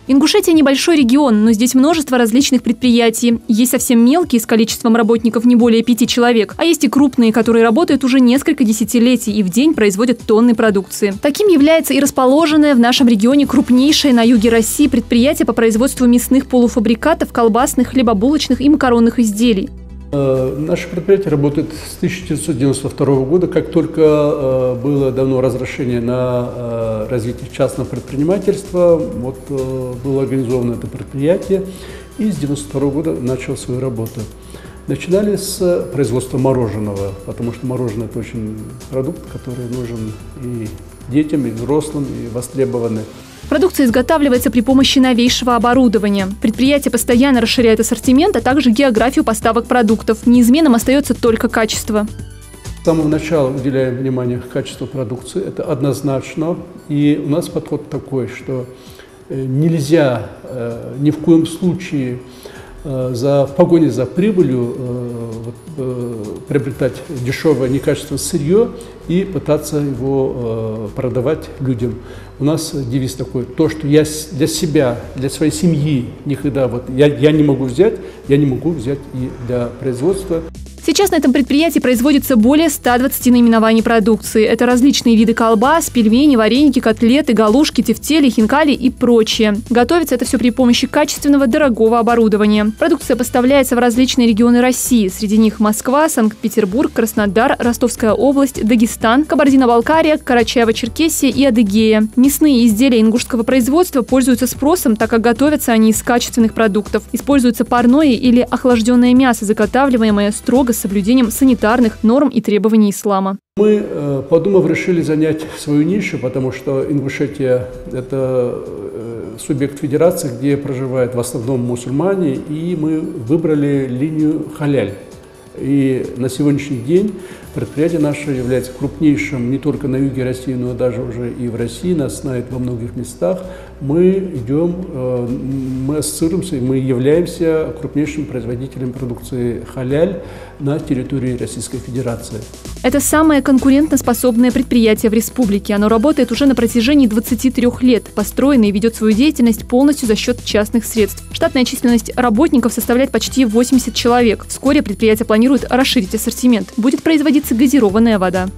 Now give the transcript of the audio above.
Ингушетия – небольшой регион, но здесь множество различных предприятий. Есть совсем мелкие с количеством работников не более 5 человек, а есть и крупные, которые работают уже несколько десятилетий и в день производят тонны продукции. Таким является и расположенное в нашем регионе крупнейшее на юге России предприятие по производству мясных полуфабрикатов, колбасных, хлебобулочных и макаронных изделий. Наше предприятие работает с 1992 года. Как только было дано разрешение на развитие частного предпринимательства, было организовано это предприятие, и с 1992 года начало свою работу. Начинали с производства мороженого, потому что мороженое – это очень продукт, который нужен и детям, и взрослым, и востребованный. Продукция изготавливается при помощи новейшего оборудования. Предприятие постоянно расширяет ассортимент, а также географию поставок продуктов. Неизменным остается только качество. С самого начала уделяем внимание качеству продукции, это однозначно. И у нас подход такой, что нельзя ни в коем случае в погоне за прибылью приобретать дешевое некачественное сырье и пытаться его продавать людям. У нас девиз такой: то, что я для себя, для своей семьи никогда я не могу взять, я не могу взять и для производства. Сейчас на этом предприятии производится более 120 наименований продукции. Это различные виды колбас, пельмени, вареники, котлеты, галушки, тефтели, хинкали и прочее. Готовится это все при помощи качественного, дорогого оборудования. Продукция поставляется в различные регионы России. Среди них Москва, Санкт-Петербург, Краснодар, Ростовская область, Дагестан, Кабардино-Балкария, Карачаево-Черкесия и Адыгея. Мясные изделия ингушского производства пользуются спросом, так как готовятся они из качественных продуктов. Используется парное или охлажденное мясо, заготавливаемое строго с соблюдением санитарных норм и требований ислама. Мы, подумав, решили занять свою нишу, потому что Ингушетия – это субъект федерации, где проживают в основном мусульмане, и мы выбрали линию халяль. И на сегодняшний день предприятие наше является крупнейшим не только на юге России, но даже уже и в России, нас знают во многих местах. Мы ассоциируемся, мы являемся крупнейшим производителем продукции халяль на территории Российской Федерации. Это самое конкурентоспособное предприятие в республике. Оно работает уже на протяжении 23 лет. Построено и ведет свою деятельность полностью за счет частных средств. Штатная численность работников составляет почти 80 человек. Вскоре предприятие планирует расширить ассортимент. Будет производиться газированная вода.